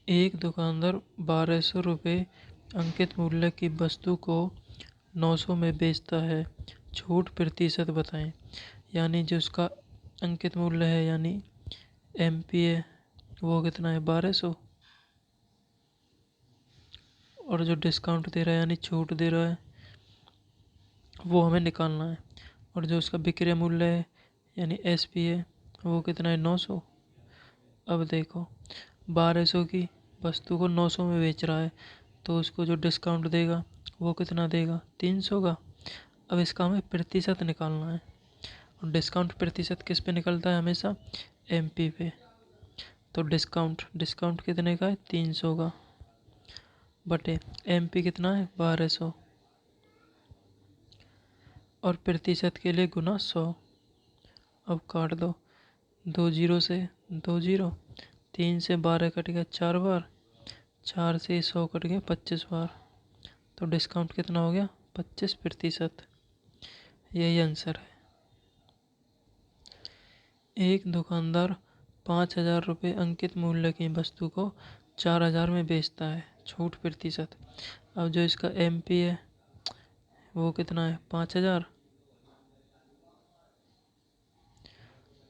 एक दुकानदार 1200 रुपये अंकित मूल्य की वस्तु को 900 में बेचता है। छूट प्रतिशत बताएं। यानी जो उसका अंकित मूल्य है यानी एमपी है वो कितना है 1200, और जो डिस्काउंट दे रहा है यानी छूट दे रहा है वो हमें निकालना है। और जो उसका विक्रय मूल्य है यानी एसपी है वो कितना है 900। अब देखो 1200 की वस्तु को 900 में बेच रहा है तो उसको जो डिस्काउंट देगा वो कितना देगा 300 का। अब इसका हमें प्रतिशत निकालना है और डिस्काउंट प्रतिशत किस पे निकलता है हमेशा एमपी पे। तो डिस्काउंट डिस्काउंट कितने का है 300 का बटे एमपी कितना है 1200 और प्रतिशत के लिए गुना 100। अब काट दो 2 जीरो से 2 जीरो, 3 से 12 कट गया 4 बार, 4 से 100 कट गया 25 बार। तो डिस्काउंट कितना हो गया 25%। यही आंसर है। एक दुकानदार 5,000 रुपये अंकित मूल्य की वस्तु को 4,000 में बेचता है। छूट प्रतिशत। अब जो इसका एमपी है वो कितना है 5,000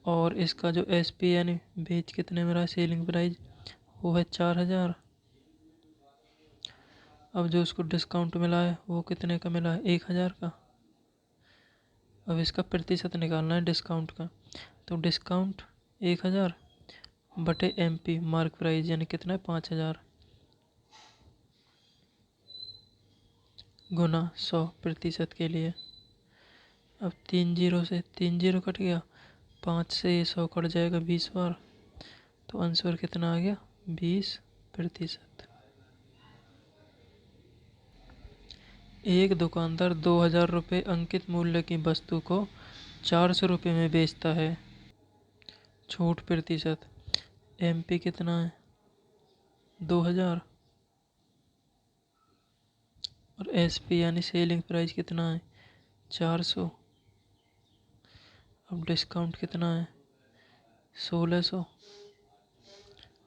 और इसका जो एसपी यानी बेच कितने में रहा है सेलिंग प्राइस वो है 4,000। अब जो उसको डिस्काउंट मिला है वो कितने का मिला है 1,000 का। अब इसका प्रतिशत निकालना है डिस्काउंट का। तो डिस्काउंट 1,000 बटे एमपी मार्क प्राइस यानी कितना है 5,000 गुना 100 प्रतिशत के लिए। अब 3 जीरो से 3 जीरो कट गया, 5 से 100 कट जाएगा 20 बार। तो आंसर कितना आ गया 20%। एक दुकानदार 2,000 रुपये अंकित मूल्य की वस्तु को 400 रुपये में बेचता है। छूट प्रतिशत। एमपी कितना है 2,000 और एसपी यानी सेलिंग प्राइस कितना है 400। अब डिस्काउंट कितना है 1,600।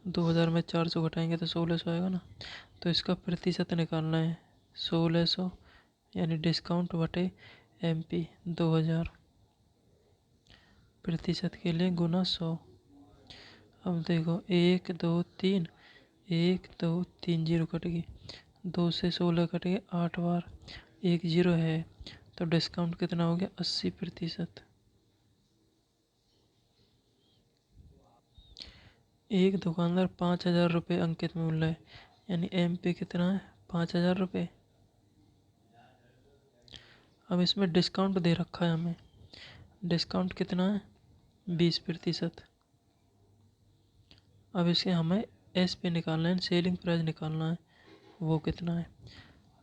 2,000 में 400 घटाएंगे तो 1,600 आएगा ना। तो इसका प्रतिशत निकालना है 1,600 यानी डिस्काउंट बटे एमपी 2,000 प्रतिशत के लिए गुना 100। अब देखो 1 2 3, 1 2 3 जीरो कट गई, 2 से 16 कट गए 8 बार, 1 जीरो है तो डिस्काउंट कितना हो गया 80%। एक दुकानदार 5,000 रुपये अंकित मूल्य है यानी एमपी कितना है 5,000 रुपये। अब इसमें डिस्काउंट दे रखा है हमें। डिस्काउंट कितना है 20%। अब इसे हमें एस पे निकालना है सेलिंग प्राइस निकालना है वो कितना है।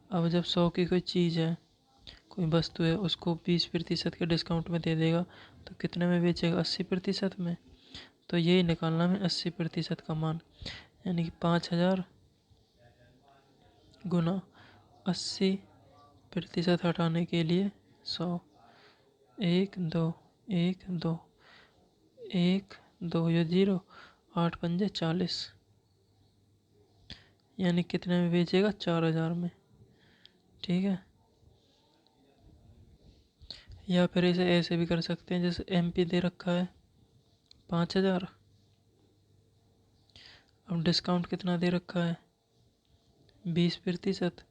अब जब 100 की कोई चीज़ है कोई वस्तु है उसको 20% के डिस्काउंट में दे देगा तो कितने में बेचेगा 80% में। तो यही निकालना है 80% का मान यानी कि 5,000 गुना 80% हटाने के लिए 100। 1 2 1 2 1 2 ये जीरो, 8 पंजे 40 यानी कितने में बेचेगा 4,000 में। ठीक है। या फिर इसे ऐसे भी कर सकते हैं जैसे एमपी दे रखा है 5,000। अब डिस्काउंट कितना दे रखा है 20%।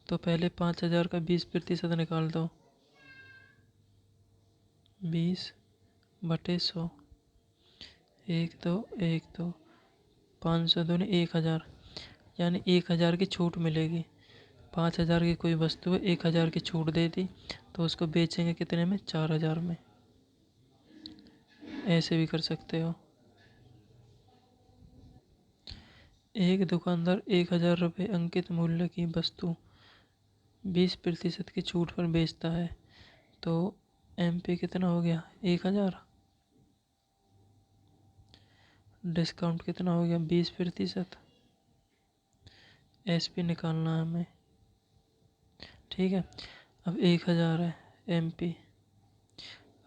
तो पहले 5,000 का 20% निकाल दो 20 बटे 100। 1 2 1 2 500 दूनी 1,000 यानी 1,000 की छूट मिलेगी। 5,000 की कोई वस्तु है 1,000 की छूट दे दी तो उसको बेचेंगे कितने में 4,000 में। ऐसे भी कर सकते हो। एक दुकानदार 1,000 रुपये अंकित मूल्य की वस्तु 20% की छूट पर बेचता है तो एमपी कितना हो गया 1,000। डिस्काउंट कितना हो गया 20%। एसपी निकालना है हमें। ठीक है। अब 1,000 है एमपी।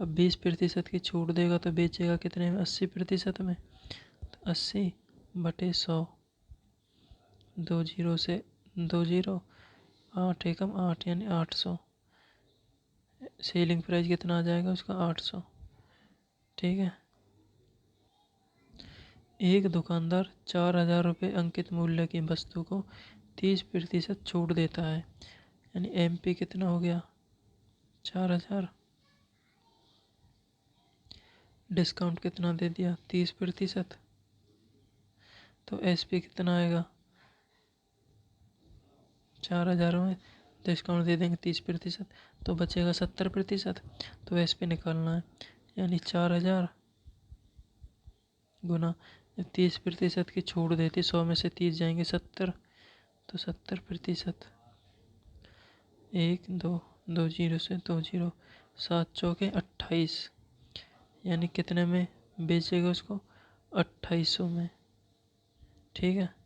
अब 20% की छूट देगा तो बेचेगा कितने में 80% में। तो 80 बटे 100 दो जीरो से दो जीरो, 8 एकम 8 यानी 800। सेलिंग प्राइस कितना आ जाएगा उसका? 800। ठीक है। एक दुकानदार 4,000 रुपये अंकित मूल्य की वस्तु को 30% छूट देता है, यानी MP कितना हो गया? 4,000। डिस्काउंट कितना दे दिया? 30%। तो SP कितना आएगा? 4,000 में डिस्काउंट दे देंगे 30%, तो बचेगा 70%। तो SP निकालना है, यानी 4,000 गुना 30% की छूट देती, 100 में से 30 जाएंगे 70, तो 70%। एक दो, दो जीरो से दो जीरो, 7 चौके 28, यानी कितने में बेचेगा उसको? 2800 में। ठीक है।